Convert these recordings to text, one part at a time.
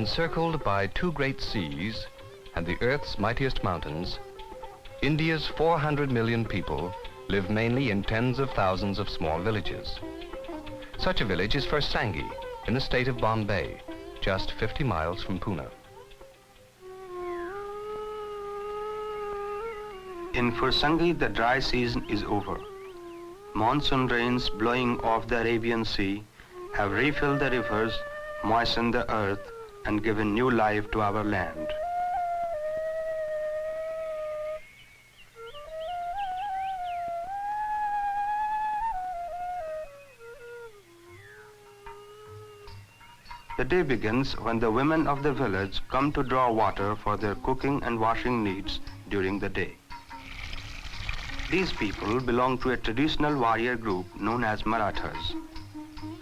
Encircled by two great seas and the Earth's mightiest mountains, India's 400 million people live mainly in tens of thousands of small villages. Such a village is Phursangi in the state of Bombay, just 50 miles from Poona. In Phursangi, the dry season is over. Monsoon rains blowing off the Arabian Sea have refilled the rivers, moistened the earth, and given new life to our land. The day begins when the women of the village come to draw water for their cooking and washing needs during the day. These people belong to a traditional warrior group known as Marathas,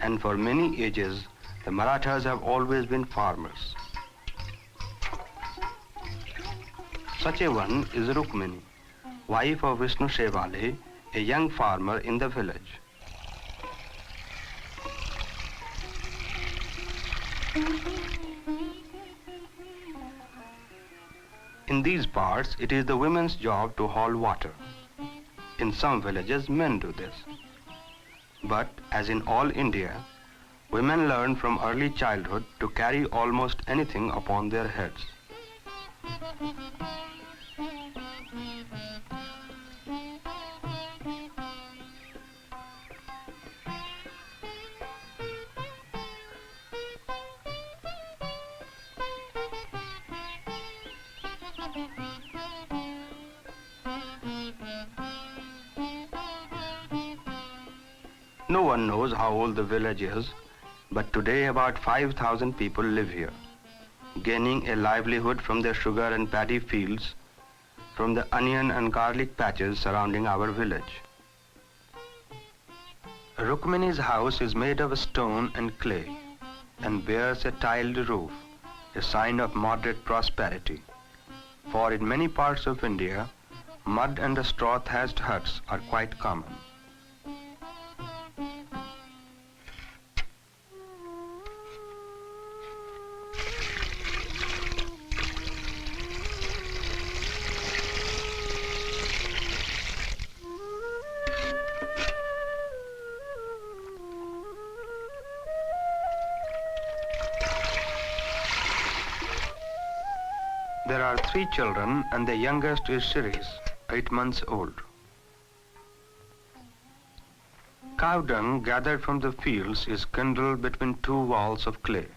and for many ages the Marathas have always been farmers. Such a one is Rukmini, wife of Vishnu Shevale, a young farmer in the village. In these parts, it is the women's job to haul water. In some villages, men do this. But, as in all India, women learn from early childhood to carry almost anything upon their heads. No one knows how old the village is, but today about 5,000 people live here, gaining a livelihood from the sugar and paddy fields, from the onion and garlic patches surrounding our village. Rukmini's house is made of stone and clay and bears a tiled roof, a sign of moderate prosperity. For in many parts of India, mud and straw-thatched huts are quite common. There are 3 children and the youngest is Shiris, 8 months old. Cow dung gathered from the fields is kindled between 2 walls of clay.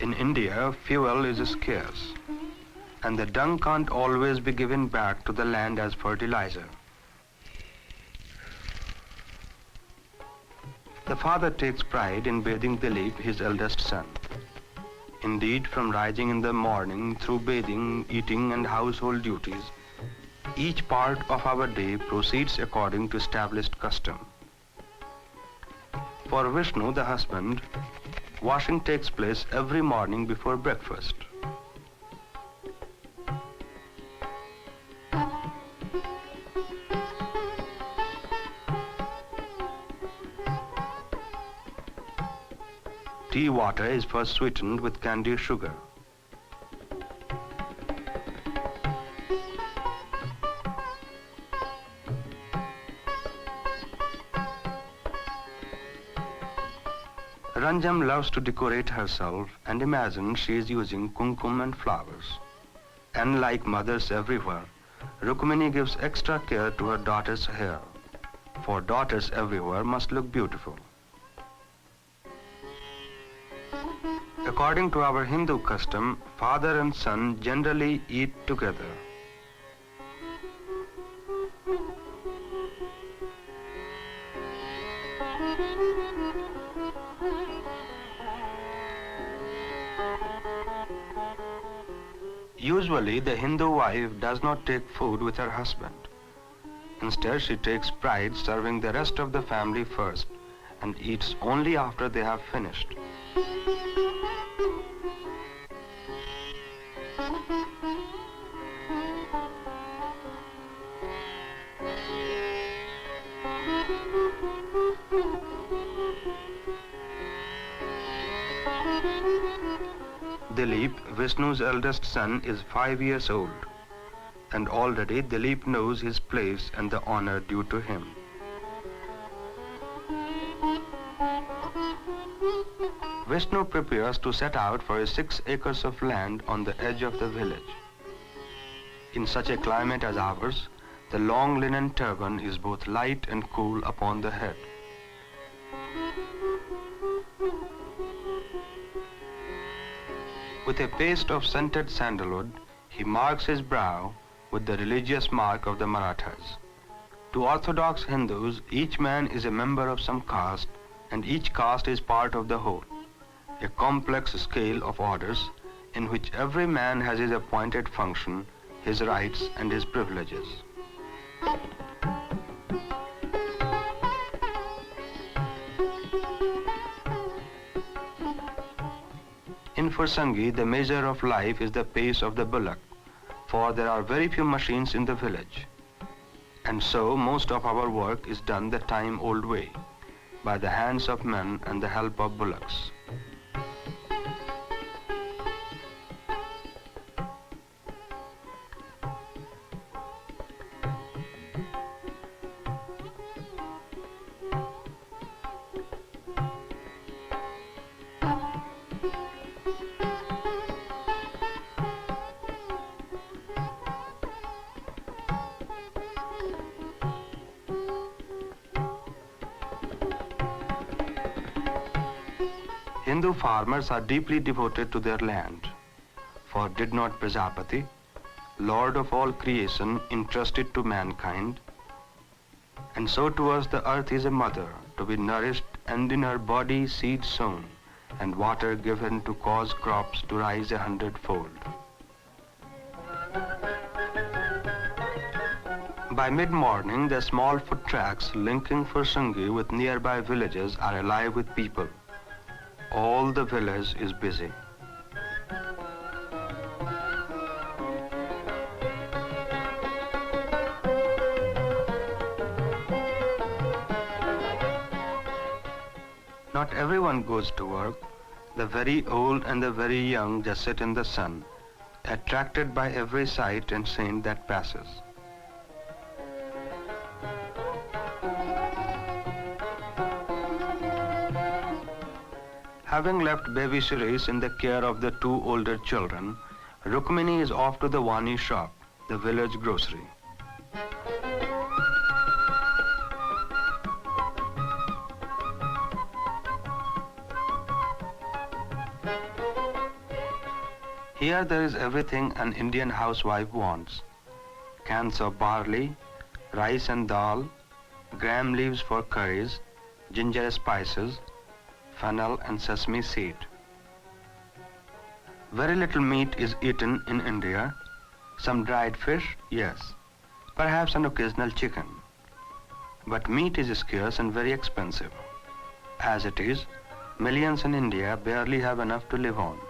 In India, fuel is scarce, and the dung can't always be given back to the land as fertilizer. The father takes pride in bathing Dilip, his eldest son. Indeed, from rising in the morning through bathing, eating and household duties, each part of our day proceeds according to established custom. For Vishnu, the husband, washing takes place every morning before breakfast. Tea water is first sweetened with candy sugar. Ranjam loves to decorate herself and imagines she is using kumkum and flowers. And like mothers everywhere, Rukmini gives extra care to her daughter's hair, for daughters everywhere must look beautiful. According to our Hindu custom, father and son generally eat together. Usually, the Hindu wife does not take food with her husband. Instead, she takes pride serving the rest of the family first and eats only after they have finished. Dilip, Vishnu's eldest son, is 5 years old, and already Dilip knows his place and the honor due to him. Vishnu prepares to set out for his 6 acres of land on the edge of the village. In such a climate as ours, the long linen turban is both light and cool upon the head. With a paste of scented sandalwood, he marks his brow with the religious mark of the Marathas. To Orthodox Hindus, each man is a member of some caste, and each caste is part of the whole, a complex scale of orders in which every man has his appointed function, his rights and his privileges. In Phursangi, the measure of life is the pace of the bullock, for there are very few machines in the village. And so most of our work is done the time-old way, by the hands of men and the help of bullocks. Hindu farmers are deeply devoted to their land, for did not Prajapati, Lord of all creation, entrust it to mankind? And so to us the earth is a mother, to be nourished, and in her body seed sown, and water given to cause crops to rise 100-fold. By mid-morning, the small foot tracks linking Phursangi with nearby villages are alive with people. All the village is busy. Not everyone goes to work. The very old and the very young just sit in the sun, attracted by every sight and scene that passes. Having left baby Shirish in the care of the 2 older children, Rukmini is off to the Wani shop, the village grocery. Here there is everything an Indian housewife wants. Cans of barley, rice and dal, gram leaves for curries, ginger spices, fennel and sesame seed. Very little meat is eaten in India. Some dried fish, yes. Perhaps an occasional chicken. But meat is scarce and very expensive. As it is, millions in India barely have enough to live on.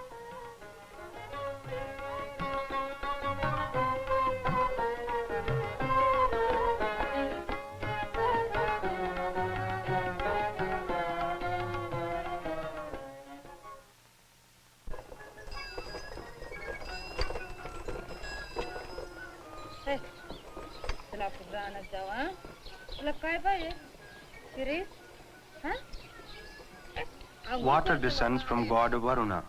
Water descends from God Varuna,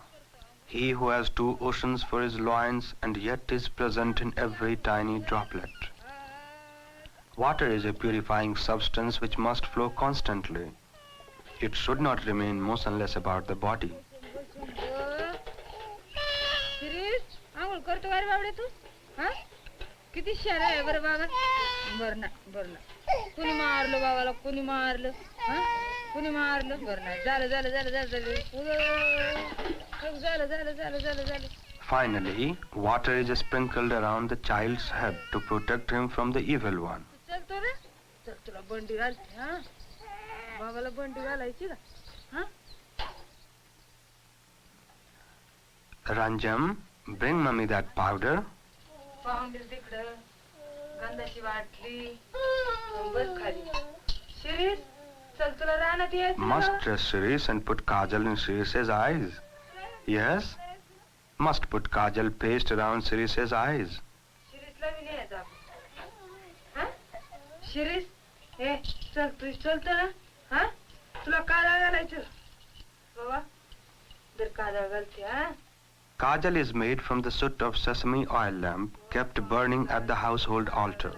he who has 2 oceans for his loins and yet is present in every tiny droplet. Water is a purifying substance which must flow constantly. It should not remain motionless about the body. किती शाळा आहे बरं बाबा बरं बरं कुणी मारलं बाबाला कुणी मारलं कुणी मारलं बरं झालं झालं झालं झालं झालं झालं. Finally, water is sprinkled around the child's head to protect him from the evil one. चलतो रे चल तुला बंडी घालते बाबाला बंडी घालायची का Ranjam, bring mummy that powder. पाहुणे तिकडं गंधाची बाटली बस खाली शिरीष चल तुला रानात यायचं Must dress Shirish and put kajal in Shirish's eyes. Yes? Must put kajal paste around Shiris's eyes. शिरीषला बी न्यायचं आपण हा शिरीष हे चल तू चलतो ना हा तुला काजळ घालायचं बाबा दर काजळ घालते हा Kajal is made from the soot of sesame oil lamp kept burning at the household altar.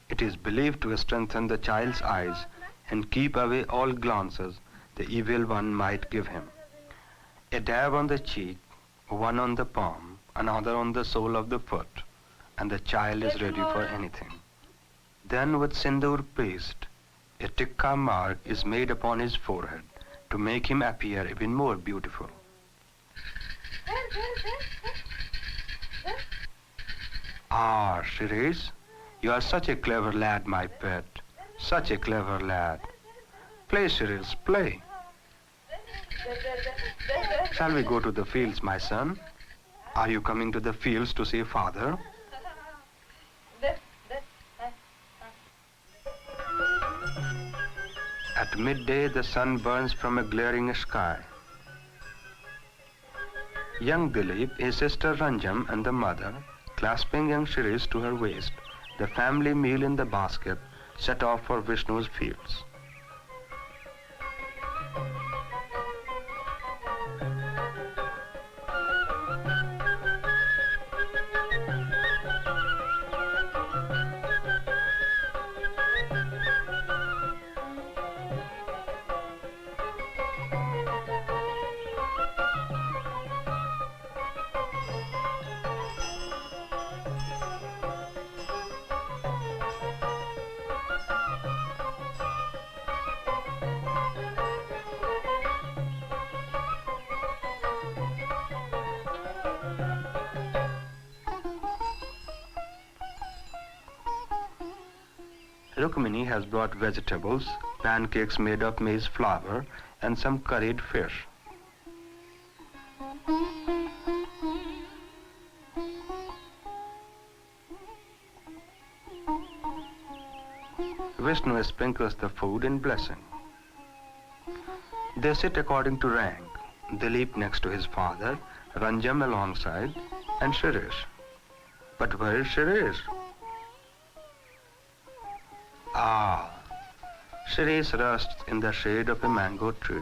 It is believed to strengthen the child's eyes and keep away all glances the evil one might give him. A dab on the cheek, one on the palm, another on the sole of the foot, and the child is ready for anything. Then with sindoor paste, a tikka mark is made upon his forehead to make him appear even more beautiful. Ah, Shirish, you are such a clever lad, my pet. Such a clever lad. Play, Shirish, play. Shall we go to the fields, my son? Are you coming to the fields to see father? At midday, the sun burns from a glaring sky. Young Dilip, his sister Ranjam, and the mother, clasping young Shirish to her waist, the family meal in the basket, set off for Vishnu's fields. Rukmini has brought vegetables, pancakes made of maize flour, and some curried fish. Vishnu sprinkles the food in blessing. They sit according to rank, Dilip next to his father, Ranjam alongside, and Shirish. But where is Shirish? Ah, Shirish rests in the shade of a mango tree.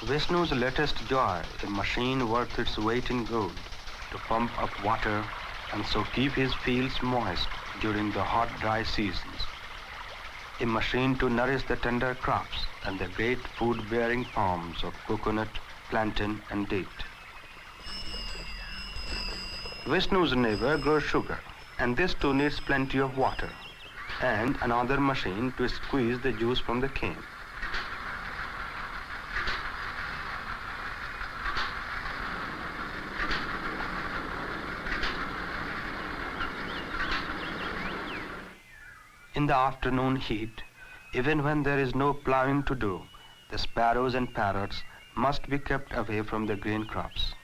Vishnu's latest joy, a machine worth its weight in gold, to pump up water and so keep his fields moist during the hot, dry seasons. A machine to nourish the tender crops and the great food-bearing palms of coconut, plantain, and date. Vishnu's neighbor grows sugar, and this too needs plenty of water, and another machine to squeeze the juice from the cane. In the afternoon heat, even when there is no plowing to do, the sparrows and parrots must be kept away from the grain crops.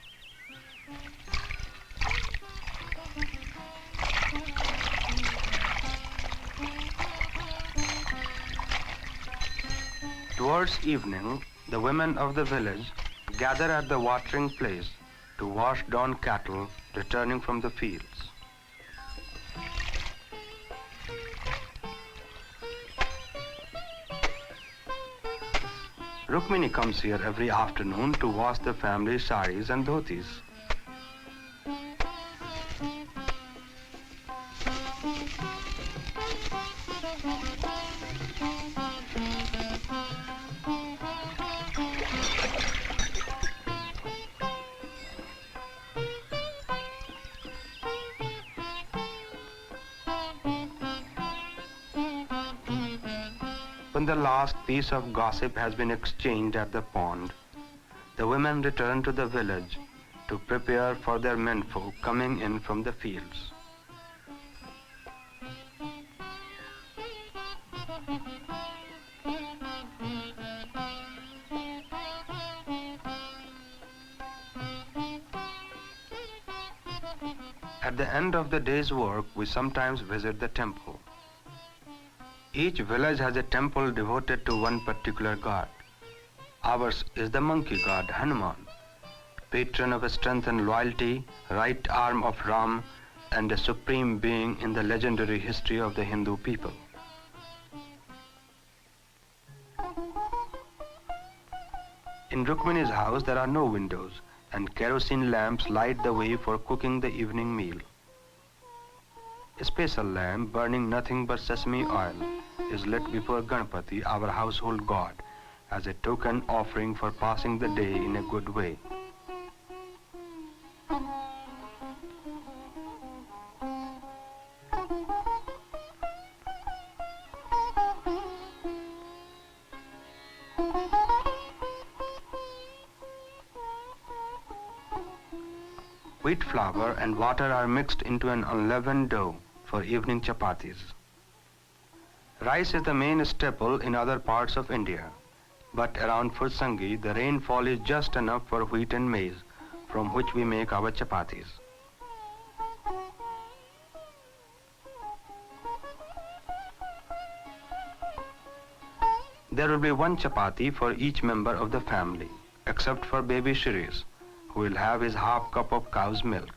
Towards evening, the women of the village gather at the watering place to wash down cattle returning from the fields. Rukmini comes here every afternoon to wash the family's saris and dhotis. When the last piece of gossip has been exchanged at the pond, the women return to the village to prepare for their menfolk coming in from the fields. At the end of the day's work, we sometimes visit the temple. Each village has a temple devoted to one particular god. Ours is the monkey god Hanuman, patron of strength and loyalty, right arm of Ram, and a supreme being in the legendary history of the Hindu people. In Rukmini's house there are no windows, and kerosene lamps light the way for cooking the evening meal. A special lamp burning nothing but sesame oil is lit before Ganpati, our household god, as a token offering for passing the day in a good way. Wheat flour and water are mixed into an unleavened dough for evening chapatis. Rice is the main staple in other parts of India, but around Phursangi the rainfall is just enough for wheat and maize, from which we make our chapatis. There will be one chapati for each member of the family, except for baby Shiris, who will have his half cup of cow's milk.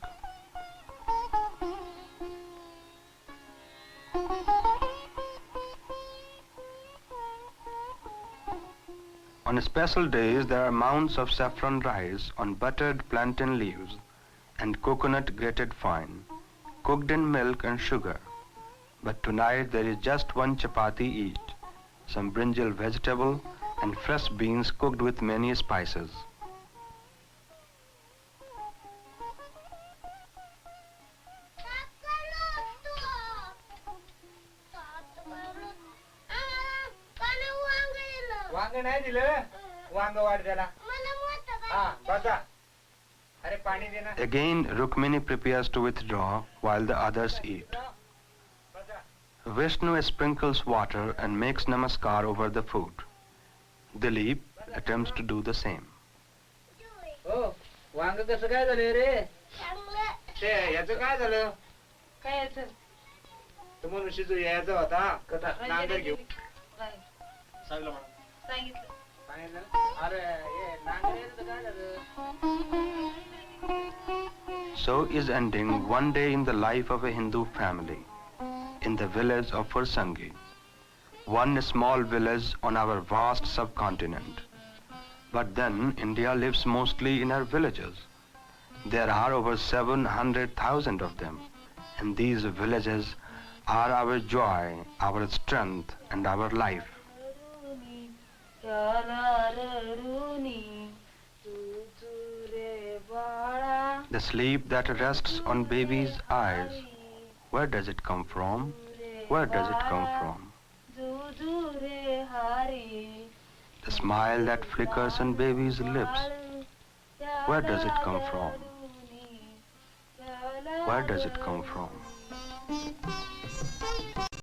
On special days, there are mounds of saffron rice on buttered plantain leaves and coconut grated fine, cooked in milk and sugar. But tonight there is just one chapati each, some brinjal vegetable and fresh beans cooked with many spices. वांग नाही दिलं वांग वाढ त्याला हा बसा अरे पाणी दे ना. Again, Rukmini prepares to withdraw while the others eat. Vishnu sprinkles water and makes namaskar over the food. Dilip attempts to do the same. हो वांग कसं काय झालं रे ते याचं काय झालं काय याचं? तो मनुष्य जो यायचा होता कथा नांगर घेऊ सांगितलं. सांगितलं अरे हे नांगर यायचं काय झालं. So is ending one day in the life of a Hindu family in the village of Phursangi, one small village on our vast subcontinent. But then India lives mostly in our villages. There are over 700,000 of them, and these villages are our joy, our strength, and our life. The sleep that rests on baby's eyes, where does it come from? Where does it come from? The smile that flickers on baby's lips, where does it come from? Where does it come from?